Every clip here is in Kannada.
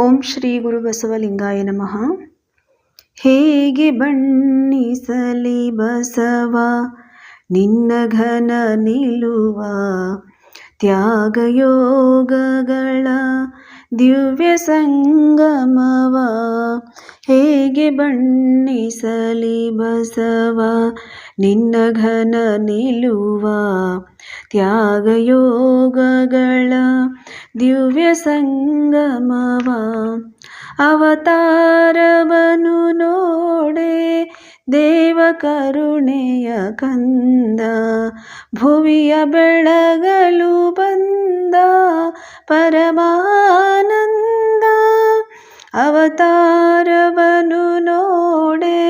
ಓಂ ಶ್ರೀ ಗುರು ಬಸವಲಿಂಗಾಯ ನಮಃ. ಹೇಗೆ ಬಣ್ಣಿಸಲಿ ಬಸವ ನಿನ್ನ ಘನ ನಿಲುವ, ತ್ಯಾಗಯೋಗಗಳ ದಿವ್ಯ ಸಂಗಮವ. ಹೇಗೆ ಬಣ್ಣಿಸಲಿ ಬಸವ ನಿನ್ನ ಘನ ನಿಲುವ, ತ್ಯಾಗಯೋಗಗಳ ದಿವ್ಯ ಸಂಗಮವ. ಅವತಾರವನು ನೋಡೆ ದೇವ ಕರುಣೆಯ ಕಂದ, ಭುವಿಯ ಬೆಳಗಲು ಬಂದ ಪರಮಾನಂದ. ಅವತಾರವನು ನೋಡೆ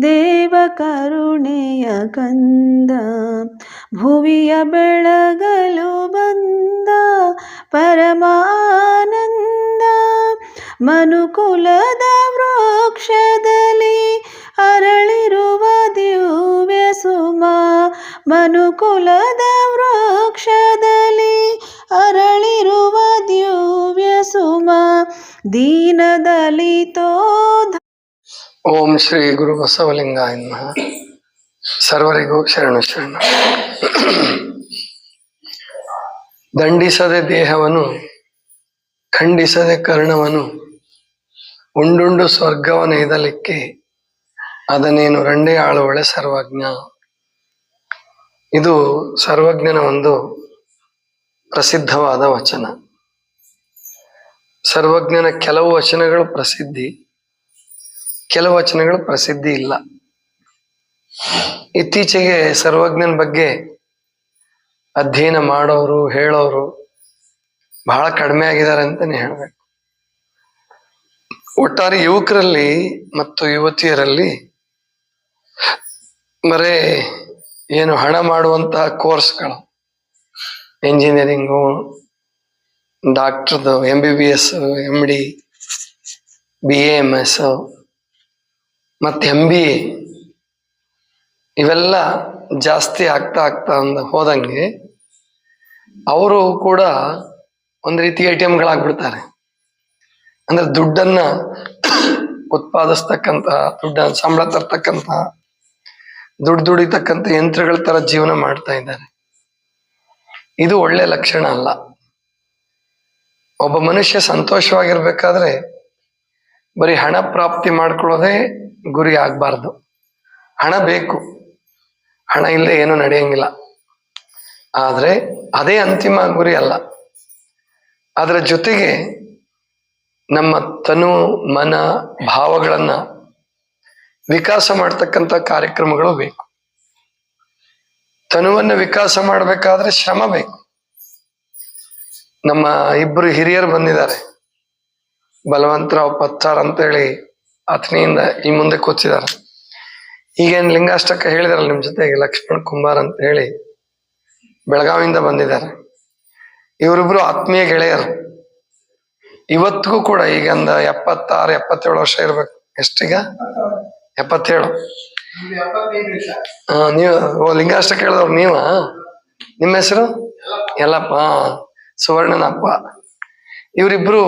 ದೇವ ಕರುಣೆಯ ಕಂದ, ಭುವಿಯ ಬೆಳಗಲು ಬಂದ ಪರಮಾನಂದ. ಮನುಕುಲದ ವೃಕ್ಷದಲ್ಲಿ ಅರಳಿರುವ ದಿವ್ಯ ಸುಮ, ಮನುಕುಲದ ವೃಕ್ಷದಲ್ಲಿ ಅರಳಿರುವ ದಿವ್ಯ ಸುಮ. ದೀನದಲಿತೋ ಓಂ ಶ್ರೀ ಗುರು ಬಸವಲಿಂಗಾಯ ನಮಃ. ಸರ್ವರಿಗೂ ಶರಣು ಶರಣ. ದಂಡಿಸದೆ ದೇಹವನ್ನು, ಖಂಡಿಸದೆ ಕರ್ಣವನು, ಉಂಡುಂಡು ಸ್ವರ್ಗವನೈದಲಿಕ್ಕೆ ಅದನೇನು ರಂಡೆ ಆಳುವಳೆ ಸರ್ವಜ್ಞ. ಇದು ಸರ್ವಜ್ಞನ ಒಂದು ಪ್ರಸಿದ್ಧವಾದ ವಚನ. ಸರ್ವಜ್ಞನ ಕೆಲವು ವಚನಗಳು ಪ್ರಸಿದ್ಧಿ, ಕೆಲವು ವಚನಗಳು ಪ್ರಸಿದ್ಧಿ ಇಲ್ಲ. ಇತ್ತೀಚೆಗೆ ಸರ್ವಜ್ಞನ ಬಗ್ಗೆ ಅಧ್ಯಯನ ಮಾಡೋರು ಹೇಳೋರು ಬಹಳ ಕಡಿಮೆ ಆಗಿದ್ದಾರೆ ಅಂತಾನೆ ಹೇಳ್ಬೇಕು. ಒಟ್ಟಾರೆ ಯುವಕರಲ್ಲಿ ಮತ್ತು ಯುವತಿಯರಲ್ಲಿ ಬರೇ ಏನು ಹಣ ಮಾಡುವಂತಹ ಕೋರ್ಸ್ಗಳು, ಎಂಜಿನಿಯರಿಂಗು, ಡಾಕ್ಟರ್ದು, MBBS, MD, BAMS ಮತ್ತು MBA ಇವೆಲ್ಲ ಜಾಸ್ತಿ ಆಗ್ತಾ ಹೋದಂಗೆ ಅವರು ಕೂಡ ಒಂದು ರೀತಿ ATMಗಳಾಗ್ಬಿಡ್ತಾರೆ. ಅಂದ್ರೆ ದುಡ್ಡನ್ನ ಉತ್ಪಾದಿಸ್ತಕ್ಕಂಥ, ದುಡ್ಡನ್ನ ಸಂಬಳ ತರ್ತಕ್ಕಂಥ, ದುಡಿತಕ್ಕಂಥ ಯಂತ್ರಗಳ ತರ ಜೀವನ ಮಾಡ್ತಾ ಇದ್ದಾರೆ. ಇದು ಒಳ್ಳೆ ಲಕ್ಷಣ ಅಲ್ಲ. ಒಬ್ಬ ಮನುಷ್ಯ ಸಂತೋಷವಾಗಿರ್ಬೇಕಾದ್ರೆ ಬರೀ ಹಣ ಪ್ರಾಪ್ತಿ ಮಾಡ್ಕೊಳ್ಳೋದೇ ಗುರಿ ಆಗ್ಬಾರ್ದು. ಹಣ ಬೇಕು, ಹಣ ಇಲ್ಲದೆ ಏನು ನಡೆಯಂಗಿಲ್ಲ. ಆದ್ರೆ ಅದೇ ಅಂತಿಮ ಗುರಿ ಅಲ್ಲ. ಅದರ ಜೊತೆಗೆ ನಮ್ಮ ತನು, ಮನ, ಭಾವಗಳನ್ನ ವಿಕಾಸ ಮಾಡ್ತಕ್ಕಂಥ ಕಾರ್ಯಕ್ರಮಗಳು ಬೇಕು. ತನುವನ್ನು ವಿಕಾಸ ಮಾಡಬೇಕಾದ್ರೆ ಶ್ರಮ ಬೇಕು. ನಮ್ಮ ಇಬ್ಬರು ಹಿರಿಯರು ಬಂದಿದ್ದಾರೆ, ಬಲವಂತರಾವ್ ಪತ್ತಾರ್ ಅಂತೇಳಿ ಅಥಣಿಯಿಂದ ಈ ಮುಂದೆ ಕೂತಿದ್ದಾರೆ. ಈಗೇನು ಲಿಂಗಾಷ್ಟಕ ಹೇಳಿದಾರಲ್ಲ ನಿಮ್ ಜೊತೆಗೆ, ಲಕ್ಷ್ಮಣ್ ಕುಂಬಾರ್ ಅಂತ ಹೇಳಿ ಬೆಳಗಾವಿಯಿಂದ ಬಂದಿದ್ದಾರೆ. ಇವರಿಬ್ರು ಆತ್ಮೀಯ ಗೆಳೆಯರು. ಇವತ್ತಿಗೂ ಕೂಡ ಈಗ ಒಂದು 76, 77 ವರ್ಷ ಇರ್ಬೇಕು. ಎಷ್ಟೀಗ? 77. ನೀವು ಲಿಂಗಾಷ್ಟಕ ಹೇಳಿದವ್ರು ನೀವ? ನಿಮ್ಮ ಹೆಸರು? ಯಲ್ಲಪ್ಪ, ಸುವರ್ಣನಪ್ಪ. ಇವರಿಬ್ರು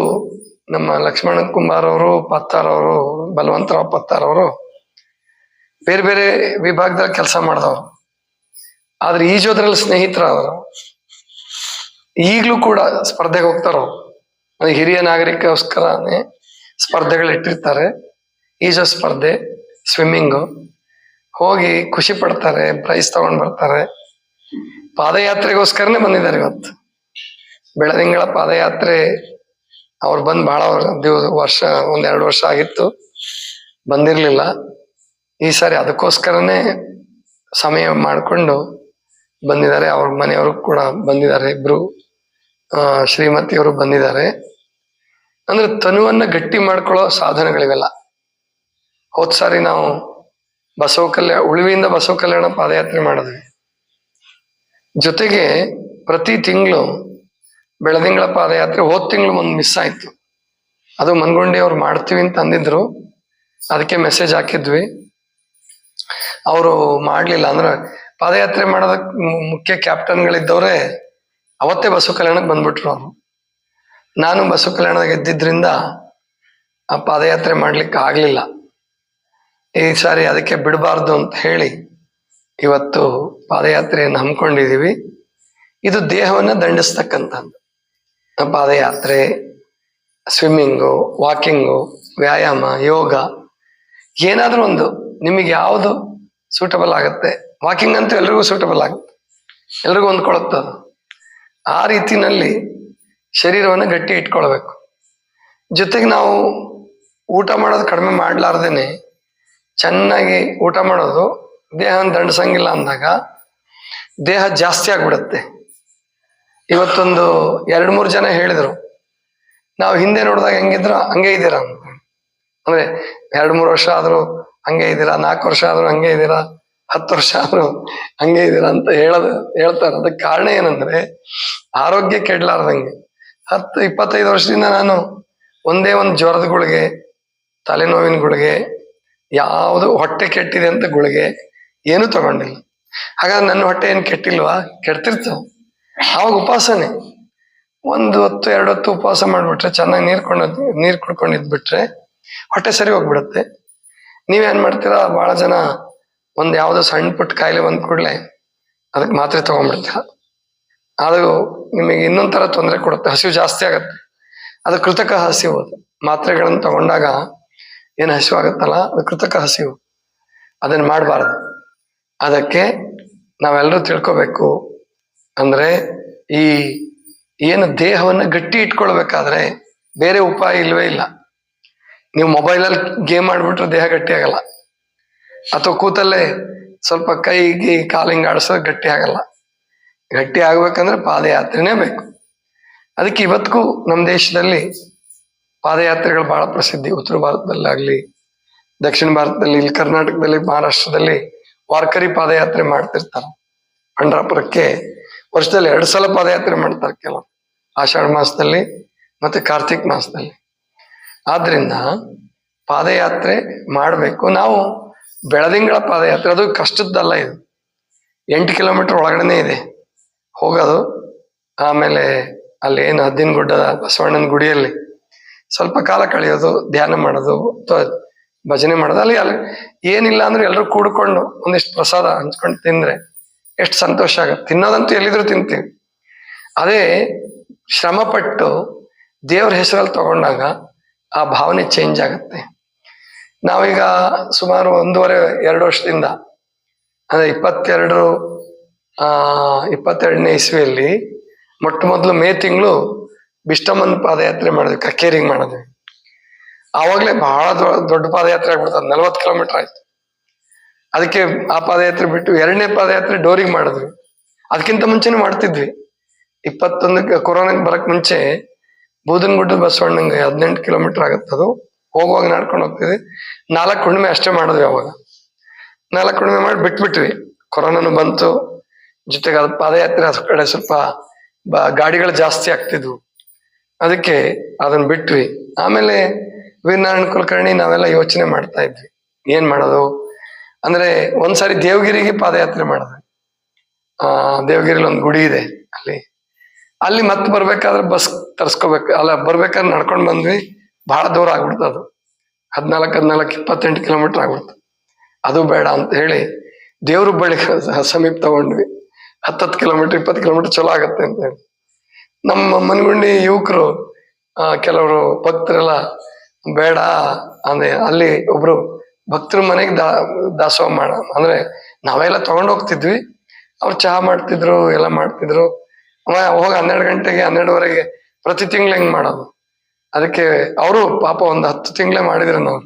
ನಮ್ಮ ಲಕ್ಷ್ಮಣ ಕುಂಬಾರ್ ಅವರು, ಪತ್ತಾರ್ ಅವರು, ಬಲವಂತರಾವ್ ಪತ್ತಾರ್ ಅವರು ಬೇರೆ ಬೇರೆ ವಿಭಾಗದಲ್ಲಿ ಕೆಲಸ ಮಾಡಿದವರು. ಆದ್ರೆ ಈಜೋದ್ರಲ್ಲಿ ಸ್ನೇಹಿತರಾದರು. ಈಗ್ಲೂ ಕೂಡ ಸ್ಪರ್ಧೆಗೆ ಹೋಗ್ತಾರೋ. ಹಿರಿಯ ನಾಗರಿಕಗೋಸ್ಕರನೇ ಸ್ಪರ್ಧೆಗಳು ಇಟ್ಟಿರ್ತಾರೆ. ಈಜೋ ಸ್ಪರ್ಧೆ, ಸ್ವಿಮ್ಮಿಂಗು, ಹೋಗಿ ಖುಷಿ ಪಡ್ತಾರೆ, ಪ್ರೈಸ್ ತಗೊಂಡ್ ಬರ್ತಾರೆ. ಪಾದಯಾತ್ರೆಗೋಸ್ಕರನೇ ಬಂದಿದ್ದಾರೆ ಇವತ್ತು. ಬೆಳದಿಂಗಳ ಪಾದಯಾತ್ರೆ ಅವ್ರು ಬಂದು ಬಹಳ ವರ್ಷ, 1-2 ವರ್ಷ ಆಗಿತ್ತು, ಬಂದಿರ್ಲಿಲ್ಲ. ಈ ಸಾರಿ ಅದಕ್ಕೋಸ್ಕರನೇ ಸಮಯ ಮಾಡಿಕೊಂಡು ಬಂದಿದ್ದಾರೆ. ಅವ್ರ ಮನೆಯವರು ಕೂಡ ಬಂದಿದ್ದಾರೆ, ಇಬ್ರು ಶ್ರೀಮತಿಯವರು ಬಂದಿದ್ದಾರೆ. ಅಂದ್ರೆ ತನುವನ್ನ ಗಟ್ಟಿ ಮಾಡ್ಕೊಳ್ಳೋ ಸಾಧನಗಳಿವೆಲ್ಲ. ಹೋದ್ ಸಾರಿ ನಾವು ಉಳಿವಿಯಿಂದ ಬಸವ ಕಲ್ಯಾಣ ಪಾದಯಾತ್ರೆ ಮಾಡಿದ್ವಿ. ಜೊತೆಗೆ ಪ್ರತಿ ತಿಂಗಳು ಬೆಳದಿಂಗಳ ಪಾದಯಾತ್ರೆ ಹೋದ್ ತಿಂಗಳು ಒಂದು ಮಿಸ್ ಆಯ್ತು. ಅದು ಮನ್ಗೊಂಡಿ ಅವ್ರು ಮಾಡ್ತೀವಿ ಅಂತ ಅಂದಿದ್ರು, ಅದಕ್ಕೆ ಮೆಸೇಜ್ ಹಾಕಿದ್ವಿ. ಅವರು ಮಾಡ್ಲಿಲ್ಲ. ಅಂದ್ರೆ ಪಾದಯಾತ್ರೆ ಮಾಡೋದಕ್ ಮುಖ್ಯ ಕ್ಯಾಪ್ಟನ್ಗಳಿದ್ದವ್ರೆ ಅವತ್ತೇ ಬಸವ ಕಲ್ಯಾಣಕ್ಕೆ ಬಂದ್ಬಿಟ್ರು ಅವರು. ನಾನು ಬಸವ ಕಲ್ಯಾಣದಾಗ ಇದ್ದಿದ್ರಿಂದ ಆ ಪಾದಯಾತ್ರೆ ಮಾಡ್ಲಿಕ್ಕೆ ಆಗ್ಲಿಲ್ಲ. ಈ ಸಾರಿ ಅದಕ್ಕೆ ಬಿಡಬಾರ್ದು ಅಂತ ಹೇಳಿ ಇವತ್ತು ಪಾದಯಾತ್ರೆಯನ್ನು ಹಮ್ಮಿಕೊಂಡಿದ್ದೀವಿ. ಇದು ದೇಹವನ್ನು ದಂಡಿಸ್ತಕ್ಕಂಥದ್ದು. ಪಾದಯಾತ್ರೆ, ಸ್ವಿಮ್ಮಿಂಗು, ವಾಕಿಂಗು, ವ್ಯಾಯಾಮ, ಯೋಗ, ಏನಾದರೂ ಒಂದು ನಿಮಗೆ ಯಾವುದು ಸೂಟಬಲ್ ಆಗುತ್ತೆ. ವಾಕಿಂಗ್ ಅಂತೂ ಎಲ್ರಿಗೂ ಸೂಟಬಲ್ ಆಗುತ್ತೆ, ಎಲ್ರಿಗೂ ಹೊಂದ್ಕೊಳುತ್ತದು. ಆ ರೀತಿನಲ್ಲಿ ಶರೀರವನ್ನು ಗಟ್ಟಿ ಇಟ್ಕೊಳ್ಬೇಕು. ಜೊತೆಗೆ ನಾವು ಊಟ ಮಾಡೋದು ಕಡಿಮೆ ಮಾಡಲಾರ್ದೇನೆ ಚೆನ್ನಾಗಿ ಊಟ ಮಾಡೋದು ದೇಹವನ್ನು ದಂಡಿಸಂಗಿಲ್ಲ ಅಂದಾಗ ದೇಹ ಜಾಸ್ತಿ ಆಗ್ಬಿಡುತ್ತೆ. ಇವತ್ತೊಂದು 2-3 ಜನ ಹೇಳಿದರು, ನಾವು ಹಿಂದೆ ನೋಡಿದಾಗ ಹೆಂಗಿದ್ರು ಹಂಗೆ ಇದ್ದೀರಾ ಅಂತ. ಅಂದ್ರೆ 2-3 ವರ್ಷ ಆದ್ರೂ ಹಂಗೆ ಇದ್ದೀರಾ, 4 ವರ್ಷ ಆದ್ರೂ ಹಂಗೆ ಇದ್ದೀರಾ, 10 ವರ್ಷ ಆದ್ರೂ ಹಂಗೆ ಇದ್ದೀರಾ ಅಂತ ಹೇಳ್ತಾರೆ. ಅದಕ್ಕೆ ಕಾರಣ ಏನಂದ್ರೆ ಆರೋಗ್ಯ ಕೆಡ್ಲಾರ್ದಂಗೆ. 10-25 ವರ್ಷದಿಂದ ನಾನು ಒಂದೇ ಒಂದು ಜ್ವರದ ಗುಳಿಗೆ, ತಲೆನೋವಿನ ಗುಳಿಗೆ, ಯಾವುದು ಹೊಟ್ಟೆ ಕೆಟ್ಟಿದೆ ಅಂತ ಗುಳಿಗೆ ಏನೂ ತಗೊಂಡಿಲ್ಲ. ಹಾಗಾದ್ರೆ ನನ್ನ ಹೊಟ್ಟೆ ಏನು ಕೆಟ್ಟಿಲ್ವಾ? ಕೆಡ್ತಿರ್ತಾವ. ಆವಾಗ ಉಪವಾಸನೆ, 1 ಹೊತ್ತು 2 ಹೊತ್ತು ಉಪವಾಸ ಮಾಡ್ಬಿಟ್ರೆ, ಚೆನ್ನಾಗಿ ನೀರು ಕುಡ್ಕೊಂಡಿದ್ಬಿಟ್ರೆ ಹೊಟ್ಟೆ ಸರಿ ಹೋಗ್ಬಿಡುತ್ತೆ. ನೀವೇನ್ ಮಾಡ್ತೀರಾ, ಬಹಳ ಜನ ಒಂದ್ ಯಾವ್ದೋ ಸಣ್ಣ ಪುಟ್ಟ ಕಾಯಿಲೆ ಬಂದ ಕೂಡಲೇ ಅದಕ್ಕೆ ಮಾತ್ರೆ ತಗೊಂಡ್ಬಿಡ್ತೀರ. ಅದು ನಿಮಗೆ ಇನ್ನೊಂದ್ ತರ ತೊಂದರೆ ಕೊಡುತ್ತೆ, ಹಸಿವು ಜಾಸ್ತಿ ಆಗತ್ತೆ. ಅದು ಕೃತಕ ಹಸಿವು. ಅದು ಮಾತ್ರೆಗಳನ್ನು ತಗೊಂಡಾಗ ಏನು ಹಸಿವು ಆಗತ್ತಲ್ಲ, ಅದು ಕೃತಕ ಹಸಿವು. ಅದನ್ನ ಮಾಡಬಾರ್ದು. ಅದಕ್ಕೆ ನಾವೆಲ್ಲರೂ ತಿಳ್ಕೊಬೇಕು. ಅಂದ್ರೆ ಈ ಏನು ದೇಹವನ್ನು ಗಟ್ಟಿ ಇಟ್ಕೊಳ್ಬೇಕಾದ್ರೆ ಬೇರೆ ಉಪಾಯ ಇಲ್ವೇ ಇಲ್ಲ. ನೀವು ಮೊಬೈಲಲ್ಲಿ ಗೇಮ್ ಮಾಡ್ಬಿಟ್ರೆ ದೇಹ ಗಟ್ಟಿ ಆಗಲ್ಲ, ಅಥವಾ ಕೂತಲ್ಲೇ ಸ್ವಲ್ಪ ಕೈಗೆ ಕಾಲಿಂಗ್ ಆಡಿಸೋದು ಗಟ್ಟಿ ಆಗಲ್ಲ. ಗಟ್ಟಿ ಆಗ್ಬೇಕಂದ್ರೆ ಪಾದಯಾತ್ರೆನೇ ಬೇಕು. ಅದಕ್ಕೆ ಇವತ್ತಿಗೂ ನಮ್ಮ ದೇಶದಲ್ಲಿ ಪಾದಯಾತ್ರೆಗಳು ಬಹಳ ಪ್ರಸಿದ್ಧಿ. ಉತ್ತರ ಭಾರತದಲ್ಲಾಗ್ಲಿ, ದಕ್ಷಿಣ ಭಾರತದಲ್ಲಿ, ಇಲ್ಲಿ ಕರ್ನಾಟಕದಲ್ಲಿ, ಮಹಾರಾಷ್ಟ್ರದಲ್ಲಿ ವಾರ್ಕರಿ ಪಾದಯಾತ್ರೆ ಮಾಡ್ತಿರ್ತಾರೆ. ಪಂಡ್ರಾಪುರಕ್ಕೆ ವರ್ಷದಲ್ಲಿ 2 ಸಲ ಪಾದಯಾತ್ರೆ ಮಾಡ್ತಾರೆ ಕೆಲವು, ಆಷಾಢ ಮಾಸದಲ್ಲಿ ಮತ್ತೆ ಕಾರ್ತಿಕ್ ಮಾಸದಲ್ಲಿ. ಆದ್ರಿಂದ ಪಾದಯಾತ್ರೆ ಮಾಡಬೇಕು. ನಾವು ಬೆಳದಿಂಗಳ ಪಾದಯಾತ್ರೆ, ಅದು ಕಷ್ಟದ್ದಲ್ಲ. ಇದು 8 ಕಿಲೋಮೀಟರ್ ಒಳಗಡೆನೆ ಇದೆ ಹೋಗೋದು. ಆಮೇಲೆ ಅಲ್ಲಿ ಏನು ಹದ್ದಿನಗುಡ್ಡದ ಬಸವಣ್ಣನ ಗುಡಿಯಲ್ಲಿ ಸ್ವಲ್ಪ ಕಾಲ ಕಳೆಯೋದು, ಧ್ಯಾನ ಮಾಡೋದು ಅಥವಾ ಭಜನೆ ಮಾಡೋದು. ಅಲ್ಲಿ ಏನಿಲ್ಲ ಅಂದ್ರೆ ಎಲ್ಲರೂ ಕೂಡ್ಕೊಂಡು ಒಂದಿಷ್ಟು ಪ್ರಸಾದ ಹಂಚ್ಕೊಂಡು ತಿಂದ್ರೆ ಎಷ್ಟು ಸಂತೋಷ ಆಗತ್ತೆ. ತಿನ್ನೋದಂತೂ ಎಲ್ಲಿದ್ರು ತಿಂತೀವಿ. ಅದೇ ಶ್ರಮಪಟ್ಟು ದೇವ್ರ ಹೆಸರಲ್ಲಿ ತಗೊಂಡಾಗ ಆ ಭಾವನೆ ಚೇಂಜ್ ಆಗುತ್ತೆ. ನಾವೀಗ ಸುಮಾರು 1.5-2 ವರ್ಷದಿಂದ, ಅಂದ್ರೆ 22ನೇ ಇಸ್ವಿಯಲ್ಲಿ ಮೊಟ್ಟ ಮೊದಲು ಮೇ ತಿಂಗಳು ಬಿಷ್ಟಮನ್ ಪಾದಯಾತ್ರೆ ಮಾಡಿದ್ವಿ, ಕಕ್ಕೇರಿಗೆ ಮಾಡಿದ್ವಿ. ಆವಾಗಲೇ ಬಹಳ ದೊಡ್ಡ ಪಾದಯಾತ್ರೆ ಆಗ್ಬಿಡ್ತದೆ, 40 ಕಿಲೋಮೀಟರ್ ಆಯ್ತು. ಅದಕ್ಕೆ ಆ ಪಾದಯಾತ್ರೆ ಬಿಟ್ಟು 2ನೇ ಪಾದಯಾತ್ರೆ ಡೋರಿಗೆ ಮಾಡಿದ್ವಿ. ಅದಕ್ಕಿಂತ ಮುಂಚೆನೂ ಮಾಡ್ತಿದ್ವಿ. 21 ಕೊರೋನಾಗೆ ಬರಕ್ ಮುಂಚೆ ಬೂದನಗುಡ್ಡದ ಬಸವಣ್ಣಂಗೆ 18 ಕಿಲೋಮೀಟರ್ ಆಗತ್ತದು. ಹೋಗುವಾಗ ನಡ್ಕೊಂಡು ಹೋಗ್ತಿದ್ವಿ. 4 ಹುಣ್ಣಿಮೆ ಅಷ್ಟೇ ಮಾಡಿದ್ವಿ. ಅವಾಗ 4 ಹುಣ್ಣಿಮೆ ಮಾಡಿ ಬಿಟ್ಬಿಟ್ವಿ. ಕೊರೋನಾನು ಬಂತು, ಜೊತೆಗೆ ಅದು ಪಾದಯಾತ್ರೆ ಆ ಕಡೆ ಸ್ವಲ್ಪ ಗಾಡಿಗಳು ಜಾಸ್ತಿ ಆಗ್ತಿದ್ವು, ಅದಕ್ಕೆ ಅದನ್ನ ಬಿಟ್ವಿ. ಆಮೇಲೆ ವೀರನಾರಾಯಣ ಕುಲಕರ್ಣಿ ನಾವೆಲ್ಲ ಯೋಚನೆ ಮಾಡ್ತಾ ಇದ್ವಿ ಏನ್ ಮಾಡೋದು ಅಂದ್ರೆ, ಒಂದ್ಸಾರಿ ದೇವಗಿರಿಗೆ ಪಾದಯಾತ್ರೆ ಮಾಡಿದ್ವಿ. ದೇವಗಿರಿಲಿ ಒಂದು ಗುಡಿ ಇದೆ, ಅಲ್ಲಿ ಮತ್ತೆ ಬರ್ಬೇಕಾದ್ರೆ ಬಸ್ ತರ್ಸ್ಕೋಬೇಕು, ಅಲ್ಲ ಬರ್ಬೇಕಾದ್ರೆ ನಡ್ಕೊಂಡ್ ಬಂದ್ವಿ. ಬಹಳ ದೂರ ಆಗ್ಬಿಡ್ತು ಅದು, 28 ಕಿಲೋಮೀಟರ್ ಆಗ್ಬಿಡ್ತು. ಅದು ಬೇಡ ಅಂತ ಹೇಳಿ ದೇವ್ರ ಬಳಿ ಸಮೀಪ ತಗೊಂಡ್ವಿ. 10 ಕಿಲೋಮೀಟರ್ 20 ಕಿಲೋಮೀಟರ್ ಚಲೋ ಆಗತ್ತೆ ಅಂತ ಹೇಳಿ. ನಮ್ಮ ಮನಗುಂಡಿ ಯುವಕರು ಕೆಲವರು ಭಕ್ತರೆಲ್ಲ ಬೇಡ ಅಂದ್ರೆ, ಅಲ್ಲಿ ಒಬ್ರು ಭಕ್ತರ ಮನೆಗೆ ದಾಸೋಹ ಮಾಡ ಅಂದ್ರೆ ನಾವೆಲ್ಲ ತಗೊಂಡ್ ಹೋಗ್ತಿದ್ವಿ. ಅವ್ರು ಚಹಾ ಮಾಡ್ತಿದ್ರು, ಎಲ್ಲ ಮಾಡ್ತಿದ್ರು. ಹೋಗಿ 12 ಗಂಟೆಗೆ 12:30 ಪ್ರತಿ ತಿಂಗಳು ಹೆಂಗ್ ಮಾಡೋದು. ಅದಕ್ಕೆ ಅವರು ಪಾಪ ಒಂದು 10 ತಿಂಗಳೇ ಮಾಡಿದ್ರು. ನಾವು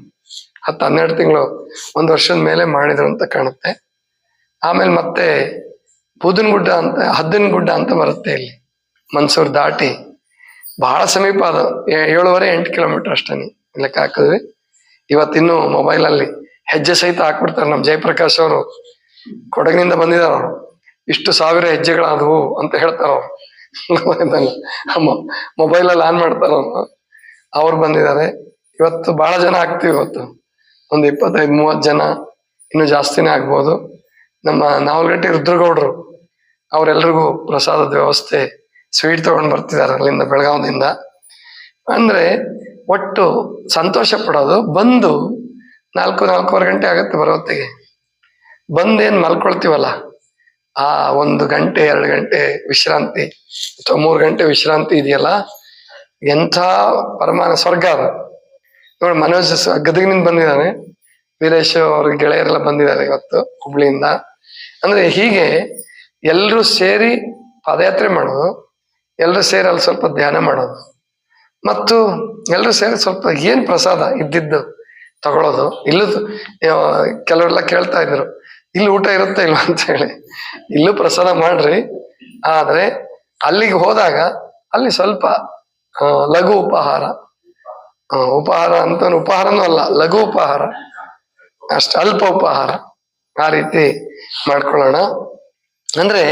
10-12 ತಿಂಗಳು, 1 ವರ್ಷದ ಮೇಲೆ ಮಾಡಿದ್ರು ಅಂತ ಕಾಣುತ್ತೆ. ಆಮೇಲೆ ಮತ್ತೆ ಬೂದನಗುಡ್ಡ ಅಂತ, ಹದ್ದಿನಗುಡ್ಡ ಅಂತ ಬರುತ್ತೆ ಇಲ್ಲಿ ಮನ್ಸೂರ್ ದಾಟಿ, ಬಹಳ ಸಮೀಪ. ಅದು 7.5-8 ಕಿಲೋಮೀಟರ್ ಅಷ್ಟೇ ಲೆಕ್ಕ ಹಾಕಿದ್ವಿ. ಇವತ್ತಿನ್ನು ಮೊಬೈಲಲ್ಲಿ ಹೆಜ್ಜೆ ಸಹಿತ ಹಾಕ್ಬಿಡ್ತಾರೆ. ನಮ್ಮ ಜಯಪ್ರಕಾಶ್ ಅವರು ಕೊಡಗಿನಿಂದ ಬಂದಿದಾರ, ಅವರು ಇಷ್ಟು 1000 ಹೆಜ್ಜೆಗಳಾದವು ಅಂತ ಹೇಳ್ತಾರ ಅವರು. ಮೊಬೈಲಲ್ಲಿ ಆನ್ ಮಾಡ್ತಾರ ಅವ್ರು ಬಂದಿದ್ದಾರೆ. ಇವತ್ತು ಬಹಳ ಜನ ಆಗ್ತೀವಿ. ಇವತ್ತು ಒಂದು 25-30 ಜನ, ಇನ್ನು ಜಾಸ್ತಿನೇ ಆಗ್ಬೋದು. ನಮ್ಮ ನಾವಲ್ಗಟ್ಟಿ ರುದ್ರಗೌಡರು ಅವರೆಲ್ರಿಗೂ ಪ್ರಸಾದದ ವ್ಯವಸ್ಥೆ, ಸ್ವೀಟ್ ತಗೊಂಡ್ ಬರ್ತಿದ್ದಾರೆ ಅಲ್ಲಿಂದ, ಬೆಳಗಾವದಿಂದ. ಅಂದ್ರೆ ಒಟ್ಟು ಸಂತೋಷ ಪಡೋದು. ಬಂದು 4-4:15 ಗಂಟೆ ಆಗುತ್ತೆ ಬರೋತ್ತಿಗೆ. ಬಂದೇನ್ ಮಲ್ಕೊಳ್ತೀವಲ್ಲ, ಆ 1 ಗಂಟೆ 2 ಗಂಟೆ ವಿಶ್ರಾಂತಿ ಅಥವಾ 3 ಗಂಟೆ ವಿಶ್ರಾಂತಿ ಇದೆಯಲ್ಲ, ಎಂಥ ಪರಮಾನ ಸ್ವರ್ಗ ಅದು. ನೋಡಿ, ಮನೋಜ್ ಗದಗಿನಿಂದ ಬಂದಿದ್ದಾನೆ, ವೀರೇಶ್ ಅವ್ರ ಗೆಳೆಯರೆಲ್ಲ ಬಂದಿದ್ದಾರೆ ಇವತ್ತು ಹುಬ್ಳಿಯಿಂದ. ಅಂದ್ರೆ ಹೀಗೆ ಎಲ್ರೂ ಸೇರಿ ಪಾದಯಾತ್ರೆ ಮಾಡೋದು, ಎಲ್ರೂ ಸೇರಿ ಅಲ್ಲಿ ಸ್ವಲ್ಪ ಧ್ಯಾನ ಮಾಡೋದು, ಮತ್ತು ಎಲ್ರೂ ಸೇರಿ ಸ್ವಲ್ಪ ಏನ್ ಪ್ರಸಾದ ಇದ್ದಿದ್ದು ತಗೊಳ್ಳೋದು. ಇಲ್ಲೂ ಕೆಲವರೆಲ್ಲ ಕೇಳ್ತಾ ಇದ್ರು, ಇಲ್ಲಿ ಊಟ ಇರುತ್ತೆ ಇಲ್ಲ ಅಂತ ಹೇಳಿ. ಇಲ್ಲೂ ಪ್ರಸಾದ ಮಾಡ್ರಿ, ಆದ್ರೆ ಅಲ್ಲಿಗೆ ಹೋದಾಗ ಅಲ್ಲಿ ಸ್ವಲ್ಪ ಲಘು ಉಪಹಾರ, ಉಪಹಾರ ಅಂತ ಉಪಹಾರನೂ ಅಲ್ಲ, ಲಘು ಉಪಹಾರ, ಅಷ್ಟು ಅಲ್ಪ ಉಪಹಾರ, ಆ ರೀತಿ ಮಾಡ್ಕೊಳ್ಳೋಣ. ಅಂದ್ರೆ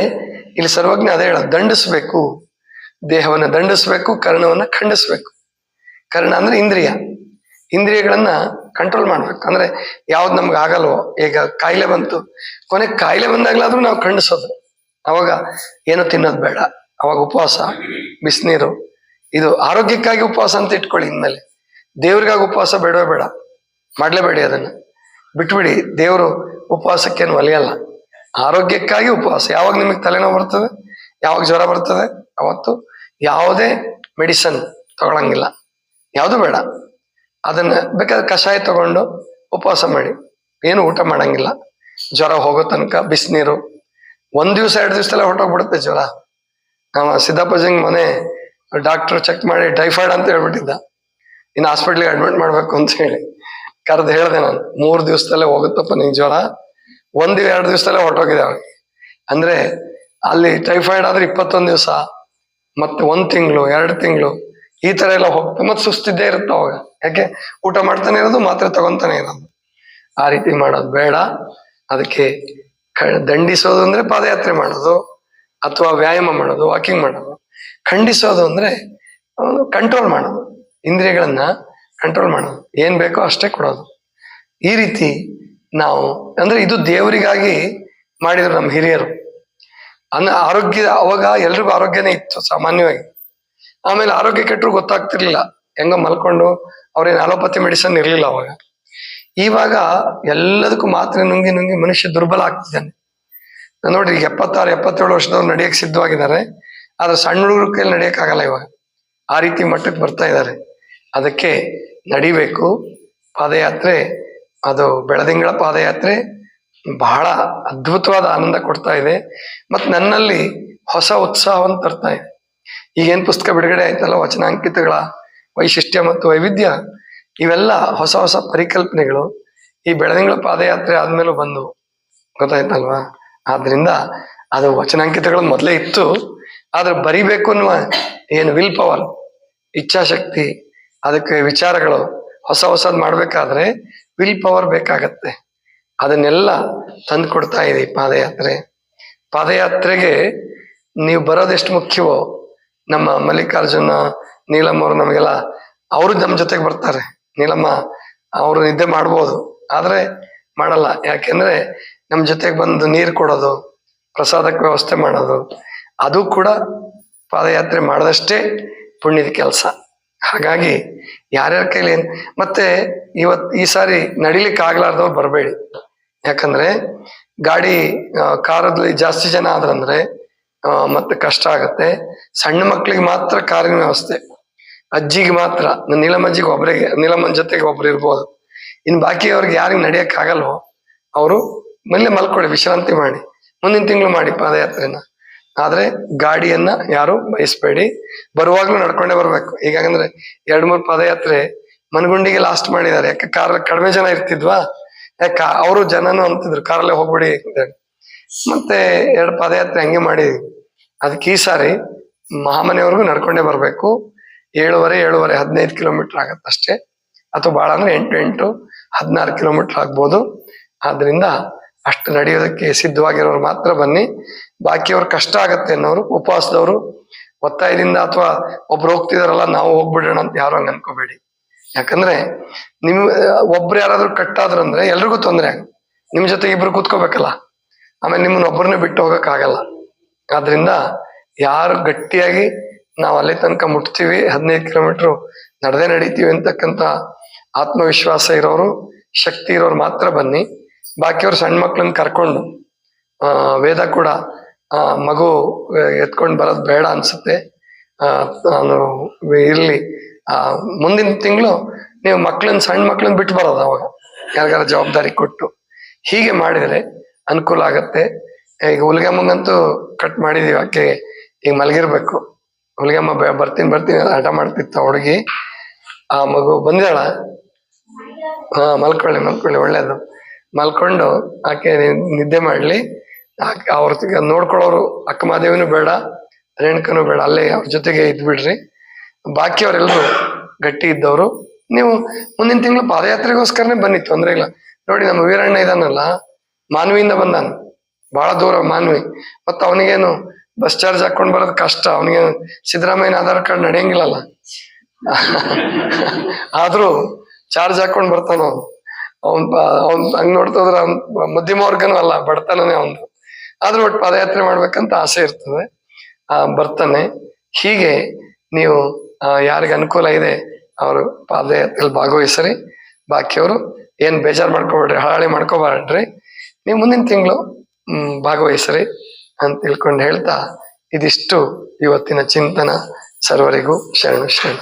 ಇಲ್ಲಿ ಸರ್ವಜ್ಞ ಅದೇ ಹೇಳ, ದಂಡಿಸ್ಬೇಕು, ದೇಹವನ್ನ ದಂಡಿಸ್ಬೇಕು, ಕರ್ಣವನ್ನ ಖಂಡಿಸ್ಬೇಕು. ಕರ್ಣ ಅಂದ್ರೆ ಇಂದ್ರಿಯ, ಇಂದ್ರಿಯಗಳನ್ನ ಕಂಟ್ರೋಲ್ ಮಾಡ್ಬೇಕು. ಅಂದ್ರೆ ಯಾವ್ದು ನಮ್ಗೆ ಆಗಲ್ವೋ, ಈಗ ಕಾಯಿಲೆ ಬಂತು, ಕೊನೆಗೆ ಕಾಯಿಲೆ ಬಂದಾಗ್ಲಾದ್ರೂ ನಾವು ಖಂಡಿಸೋದು. ಅವಾಗ ಏನು ತಿನ್ನೋದು ಬೇಡ, ಅವಾಗ ಉಪವಾಸ, ಬಿಸಿನೀರು, ಇದು ಆರೋಗ್ಯಕ್ಕಾಗಿ ಉಪವಾಸ ಅಂತ ಇಟ್ಕೊಳ್ಳಿ. ಇನ್ಮೇಲೆ ದೇವ್ರಿಗಾಗಿ ಉಪವಾಸ ಬೇಡವೇ ಬೇಡ, ಮಾಡ್ಲೇಬೇಡಿ, ಅದನ್ನ ಬಿಟ್ಬಿಡಿ. ದೇವರು ಉಪವಾಸಕ್ಕೇನು ಒಲಿಯಲ್ಲ, ಆರೋಗ್ಯಕ್ಕಾಗಿ ಉಪವಾಸ. ಯಾವಾಗ ನಿಮಗೆ ತಲೆನೋವು ಬರ್ತದೆ, ಯಾವಾಗ ಜ್ವರ ಬರ್ತದೆ, ಅವತ್ತು ಯಾವುದೇ ಮೆಡಿಸನ್ ತಗೊಳಂಗಿಲ್ಲ, ಯಾವುದು ಬೇಡ. ಅದನ್ನ ಬೇಕಾದ್ರೆ ಕಷಾಯ ತಗೊಂಡು ಉಪವಾಸ ಮಾಡಿ, ಏನು ಊಟ ಮಾಡಂಗಿಲ್ಲ, ಜ್ವರ ಹೋಗೋ ತನಕ ಬಿಸಿನೀರು. 1 ದಿವಸ 2 ದಿವಸದಲ್ಲೇ ಹೊರಟೋಗ್ಬಿಡುತ್ತೆ ಜ್ವರ. ನಮ್ಮ ಸಿದ್ದಪ್ಪಜಂಗ್ ಮನೆ ಡಾಕ್ಟರ್ ಚೆಕ್ ಮಾಡಿ ಟೈಫಾಯ್ಡ್ ಅಂತ ಹೇಳ್ಬಿಟ್ಟಿದ್ದ, ಇನ್ನು ಹಾಸ್ಪಿಟ್ಲಿಗೆ ಅಡ್ಮಿಟ್ ಮಾಡ್ಬೇಕು ಅಂತ ಹೇಳಿ ಕರೆದು ಹೇಳ್ದೆ ನಾನು, 3 ದಿವಸದಲ್ಲೇ ಹೋಗುತ್ತಪ್ಪ ನಿಂಗೆ ಜ್ವರ, 1-2 ದಿವಸದಲ್ಲೇ ಹೊರಟೋಗಿದೆ ಅವ್ರಿಗೆ. ಅಂದ್ರೆ ಅಲ್ಲಿ ಟೈಫಾಯ್ಡ್ ಆದ್ರೆ 21 ದಿವಸ, ಮತ್ತೆ 1 ತಿಂಗಳು 2 ತಿಂಗಳು ಈ ತರ ಎಲ್ಲ ಹೋಗ್ತದೆ. ಮತ್ತೆ ಸುಸ್ತಿದ್ದೇ ಇರುತ್ತೆ ಅವಾಗ, ಯಾಕೆ ಊಟ ಮಾಡ್ತಾನೆ ಇರೋದು, ಮಾತ್ರೆ ತಗೊಂತಾನೆ ಇರೋದು. ಆ ರೀತಿ ಮಾಡೋದು ಬೇಡ. ಅದಕ್ಕೆ ದಂಡಿಸೋದು ಅಂದ್ರೆ ಪಾದಯಾತ್ರೆ ಮಾಡೋದು, ಅಥವಾ ವ್ಯಾಯಾಮ ಮಾಡೋದು, ವಾಕಿಂಗ್ ಮಾಡೋದು. ಖಂಡಿಸೋದು ಅಂದ್ರೆ ಕಂಟ್ರೋಲ್ ಮಾಡೋದು, ಇಂದ್ರಿಯಗಳನ್ನ ಕಂಟ್ರೋಲ್ ಮಾಡೋದು, ಏನ್ ಬೇಕೋ ಅಷ್ಟೇ ಕೊಡೋದು. ಈ ರೀತಿ ನಾವು, ಅಂದ್ರೆ ಇದು ದೇವರಿಗಾಗಿ ಮಾಡಿದ್ರು ನಮ್ಮ ಹಿರಿಯರು. ಆರೋಗ್ಯ, ಅವಾಗ ಎಲ್ರಿಗೂ ಆರೋಗ್ಯನೇ ಇತ್ತು ಸಾಮಾನ್ಯವಾಗಿ. ಆಮೇಲೆ ಆರೋಗ್ಯ ಕೆಟ್ಟರು ಗೊತ್ತಾಗ್ತಿರ್ಲಿಲ್ಲ, ಹೆಂಗ ಮಲ್ಕೊಂಡು, ಅವ್ರೇನು ಅಲೋಪತಿ ಮೆಡಿಸನ್ ಇರ್ಲಿಲ್ಲ ಅವಾಗ. ಇವಾಗ ಎಲ್ಲದಕ್ಕೂ ಮಾತ್ರೆ ನುಂಗಿ ನುಂಗಿ ಮನುಷ್ಯ ದುರ್ಬಲ ಆಗ್ತಿದ್ದಾನೆ. ನೋಡಿ, ಈಗ 76-77 ವರ್ಷದವ್ರು ನಡೆಯಕ್ಕೆ ಸಿದ್ಧವಾಗಿದ್ದಾರೆ, ಆದ್ರೆ ಸಣ್ಣ ಹುಡುಗರ ಕೈಯಲ್ಲಿ ನಡೆಯಕ್ ಆಗಲ್ಲ ಇವಾಗ. ಆ ರೀತಿ ಮಟ್ಟಕ್ಕೆ ಬರ್ತಾ ಇದ್ದಾರೆ. ಅದಕ್ಕೆ ನಡಿಬೇಕು. ಪಾದಯಾತ್ರೆ, ಅದು ಬೆಳದಿಂಗಳ ಪಾದಯಾತ್ರೆ ಬಹಳ ಅದ್ಭುತವಾದ ಆನಂದ ಕೊಡ್ತಾ ಇದೆ, ಮತ್ತು ನನ್ನಲ್ಲಿ ಹೊಸ ಉತ್ಸಾಹವನ್ನು ತರ್ತಾ ಇದೆ. ಈಗೇನ್ ಪುಸ್ತಕ ಬಿಡುಗಡೆ ಆಯ್ತಲ್ಲ, ವಚನಾಂಕಿತಗಳ ವೈಶಿಷ್ಟ್ಯ ಮತ್ತು ವೈವಿಧ್ಯ, ಇವೆಲ್ಲ ಹೊಸ ಹೊಸ ಪರಿಕಲ್ಪನೆಗಳು ಈ ಬೆಳದಿಂಗಳ ಪಾದಯಾತ್ರೆ ಆದ್ಮೇಲೂ ಬಂದು ಗೊತ್ತಾಯ್ತಲ್ವಾ. ಆದ್ರಿಂದ ಅದು ವಚನಾಂಕಿತಗಳು ಮೊದಲೇ ಇತ್ತು, ಆದ್ರೆ ಬರಿಬೇಕು ಅನ್ನುವ ಏನು ವಿಲ್ ಪವರ್, ಇಚ್ಛಾಶಕ್ತಿ, ಅದಕ್ಕೆ ವಿಚಾರಗಳು ಹೊಸ ಹೊಸದ್ ಮಾಡ್ಬೇಕಾದ್ರೆ ವಿಲ್ ಪವರ್ ಬೇಕಾಗತ್ತೆ. ಅದನ್ನೆಲ್ಲ ತಂದು ಕೊಡ್ತಾ ಇದೆ ಈ ಪಾದಯಾತ್ರೆ. ಪಾದಯಾತ್ರೆಗೆ ನೀವು ಬರೋದೆಷ್ಟು ಮುಖ್ಯವೋ, ನಮ್ಮ ಮಲ್ಲಿಕಾರ್ಜುನ, ನೀಲಮ್ಮ ಅವರು ನಮಗೆಲ್ಲ, ಅವರು ನಮ್ಮ ಜೊತೆಗೆ ಬರ್ತಾರೆ. ನೀಲಮ್ಮ ಅವರು ನಿದ್ದೆ ಮಾಡ್ಬೋದು, ಆದ್ರೆ ಮಾಡಲ್ಲ. ಯಾಕೆಂದ್ರೆ ನಮ್ಮ ಜೊತೆಗೆ ಬಂದು ನೀರು ಕೊಡೋದು, ಪ್ರಸಾದಕ್ಕೆ ವ್ಯವಸ್ಥೆ ಮಾಡೋದು, ಅದು ಕೂಡ ಪಾದಯಾತ್ರೆ ಮಾಡದಷ್ಟೇ ಪುಣ್ಯದ ಕೆಲಸ. ಹಾಗಾಗಿ ಯಾರ್ಯಾರ ಕೈಲಿ ಮತ್ತೆ ಈ ಸಾರಿ ನಡಿಲಿಕ್ಕೆ ಆಗ್ಲಾರ್ದವ್ರು ಬರಬೇಡಿ. ಯಾಕಂದ್ರೆ ಗಾಡಿ ಕಾರಲ್ಲಿ ಜಾಸ್ತಿ ಜನ ಆದ್ರಂದ್ರೆ ಮತ್ತೆ ಕಷ್ಟ ಆಗತ್ತೆ. ಸಣ್ಣ ಮಕ್ಳಿಗೆ ಮಾತ್ರ ಕಾರಿನ ವ್ಯವಸ್ಥೆ, ಅಜ್ಜಿಗೆ ಮಾತ್ರ, ನೀಲಮ್ಮಜ್ಜಿಗೆ ಒಬ್ರಿಗೆ, ನೀಲಮ್ಮನ ಜೊತೆಗೆ ಒಬ್ರು ಇರ್ಬೋದು. ಇನ್ ಬಾಕಿಯವ್ರಿಗೆ ಯಾರಿಗೆ ನಡಿಯಕ್ ಆಗಲ್ವೋ ಅವರು ಮನೇಲೆ ಮಲ್ಕೊಳ್ಳಿ, ವಿಶ್ರಾಂತಿ ಮಾಡಿ, ಮುಂದಿನ ತಿಂಗಳು ಮಾಡಿ ಪಾದಯಾತ್ರೆನ. ಆದ್ರೆ ಗಾಡಿಯನ್ನ ಯಾರು ಬಯಸ್ಬೇಡಿ, ಬರುವಾಗ್ಲೂ ನಡ್ಕೊಂಡೇ ಬರ್ಬೇಕು. ಈಗಂದ್ರೆ 2-3 ಪಾದಯಾತ್ರೆ ಮನಗುಂಡಿಗೆ ಲಾಸ್ಟ್ ಮಾಡಿದ್ದಾರೆ. ಯಾಕೆ ಕಾರ್ ಕಡಿಮೆ ಜನ ಇರ್ತಿದ್ವಾ, ಯಾಕೆ ಅವರು ಜನನು ಅಂತಿದ್ರು ಕಾರಲ್ಲೇ ಹೋಗ್ಬಿಡಿ ಅಂತೇಳಿ. ಮತ್ತೆ 2 ಪಾದಯಾತ್ರೆ ಹಂಗೆ ಮಾಡಿದ್ವಿ. ಅದಕ್ಕೆ ಈ ಸಾರಿ ಮಹಾಮನೆವರೆಗೂ ನಡ್ಕೊಂಡೇ ಬರ್ಬೇಕು. 7:30 15 ಕಿಲೋಮೀಟರ್ ಆಗತ್ತಷ್ಟೇ, ಅಥವಾ ಭಾಳ ಅಂದ್ರೆ 8-16 ಕಿಲೋಮೀಟರ್ ಆಗ್ಬೋದು. ಆದ್ರಿಂದ ಅಷ್ಟು ನಡೆಯೋದಕ್ಕೆ ಸಿದ್ಧವಾಗಿರೋರು ಮಾತ್ರ ಬನ್ನಿ. ಬಾಕಿಯವ್ರು ಕಷ್ಟ ಆಗತ್ತೆ ಅನ್ನೋರು, ಉಪವಾಸದವರು, ಒತ್ತಾಯದಿಂದ ಅಥವಾ ಒಬ್ರು ಹೋಗ್ತಿದಾರಲ್ಲ ನಾವು ಹೋಗ್ಬಿಡೋಣ ಅಂತ ಯಾರು ಹಂಗ ಅನ್ಕೋಬೇಡಿ. ಯಾಕಂದ್ರೆ ಒಬ್ರು ಯಾರಾದ್ರೂ ಕಟ್ಟಾದ್ರಂದ್ರೆ ಎಲ್ರಿಗೂ ತೊಂದರೆ ಆಗ, ನಿಮ್ ಜೊತೆ ಇಬ್ರು ಕೂತ್ಕೋಬೇಕಲ್ಲ, ಆಮೇಲೆ ನಿಮ್ಮನ್ನ ಒಬ್ಬರನ್ನೇ ಬಿಟ್ಟು ಹೋಗಕ್ ಆಗಲ್ಲ. ಆದ್ರಿಂದ ಯಾರು ಗಟ್ಟಿಯಾಗಿ ನಾವು ಅಲ್ಲಿ ತನಕ ಮುಟ್ತೀವಿ, 15 ಕಿಲೋಮೀಟರ್ ನಡೆದೇ ನಡೀತೀವಿ ಅಂತಕ್ಕಂಥ ಆತ್ಮವಿಶ್ವಾಸ ಇರೋರು, ಶಕ್ತಿ ಇರೋರು ಮಾತ್ರ ಬನ್ನಿ. ಬಾಕಿಯವ್ರು ಸಣ್ಣ ಮಕ್ಳನ್ನ ಕರ್ಕೊಂಡು ವೇದ ಕೂಡ ಮಗು ಎತ್ಕೊಂಡು ಬರೋದು ಬೇಡ ಅನ್ಸುತ್ತೆ, ನಾನು ಇರ್ಲಿ ಮುಂದಿನ ತಿಂಗಳು ನೀವು ಸಣ್ಣ ಮಕ್ಳನ್ನ ಬಿಟ್ಟು ಬರೋದು, ಅವಾಗ ಯಾರಿಗಾರ ಜವಾಬ್ದಾರಿ ಕೊಟ್ಟು ಹೀಗೆ ಮಾಡಿದ್ರೆ ಅನುಕೂಲ ಆಗತ್ತೆ. ಈಗ ಹುಲಿಗೆಮ್ಮಂಗಂತೂ ಕಟ್ ಮಾಡಿದೀವಿ, ಆಕೆ ಈಗ ಮಲಗಿರ್ಬೇಕು. ಹುಲಿಗೆಮ್ಮ ಬರ್ತೀನಿ ಆಟ ಮಾಡ್ತಿತ್ತು ಹುಡುಗಿ. ಆ ಮಗು ಬಂದಿದ್ದಾಳ? ಮಲ್ಕೊಳ್ಳಿ ಒಳ್ಳೇದು. ಮಲ್ಕೊಂಡು ಆಕೆ ನಿದ್ದೆ ಮಾಡ್ಲಿ. ಅವ್ರ ನೋಡ್ಕೊಳ್ಳೋರು ಅಕ್ಕ ಮಾದೇವಿನೂ ಬೇಡ, ರೇಣುಕನೂ ಬೇಡ, ಅಲ್ಲೇ ಅವ್ರ ಜೊತೆಗೆ ಇದ್ಬಿಡ್ರಿ. ಬಾಕಿಯವರೆಲ್ಲರೂ ಗಟ್ಟಿ ಇದ್ದವರು ನೀವು ಮುಂದಿನ ತಿಂಗಳು ಪಾದಯಾತ್ರೆಗೋಸ್ಕರನೇ ಬನ್ನಿ, ತೊಂದ್ರೆ ಇಲ್ಲ. ನೋಡಿ ನಮ್ಮ ವೀರಣ್ಣ ಇದಾನಲ್ಲ, ಮಾನ್ವಿಯಿಂದ ಬಂದಾನ, ಬಹಳ ದೂರ ಮಾನ್ವಿ. ಮತ್ತ ಅವನಿಗೇನು ಬಸ್ ಚಾರ್ಜ್ ಹಾಕೊಂಡ್ ಬರೋದು ಕಷ್ಟ, ಅವನಿಗೆ ಸಿದ್ದರಾಮಯ್ಯನ ಆಧಾರ್ ಕಾರ್ಡ್ ನಡೆಯಂಗಿಲ್ಲಲ್ಲ. ಆದ್ರೂ ಚಾರ್ಜ್ ಹಾಕೊಂಡ್ ಬರ್ತಾನ ಅವ್ನ್ ಹಂಗ್ ನೋಡ್ತದ್ರ ಮಧ್ಯಮ ವರ್ಗನೂ ಅಲ್ಲ, ಬಡತನನೇ ಅವನು. ಆದ್ರೂ ಒಟ್ಟು ಪಾದಯಾತ್ರೆ ಮಾಡ್ಬೇಕಂತ ಆಸೆ ಇರ್ತದೆ, ಬರ್ತಾನೆ. ಹೀಗೆ ನೀವು ಯಾರಿಗೆ ಅನುಕೂಲ ಇದೆ ಅವರು ಪಾದಯಾತ್ರೆಯಲ್ಲಿ ಭಾಗವಹಿಸ್ರಿ. ಬಾಕಿಯವರು ಏನ್ ಬೇಜಾರು ಮಾಡ್ಕೋಬೇಡ್ರಿ, ಹಳಾಳಿ ಮಾಡ್ಕೋಬಾರ್ದ್ರಿ. ನೀವು ಮುಂದಿನ ತಿಂಗಳು ಭಾಗವಹಿಸ್ರಿ ಅಂತ ತಿಳ್ಕೊಂಡು ಹೇಳ್ತಾ, ಇದಿಷ್ಟು ಇವತ್ತಿನ ಚಿಂತನ. ಸರ್ವರಿಗೂ ಶರಣು ಶರಣ.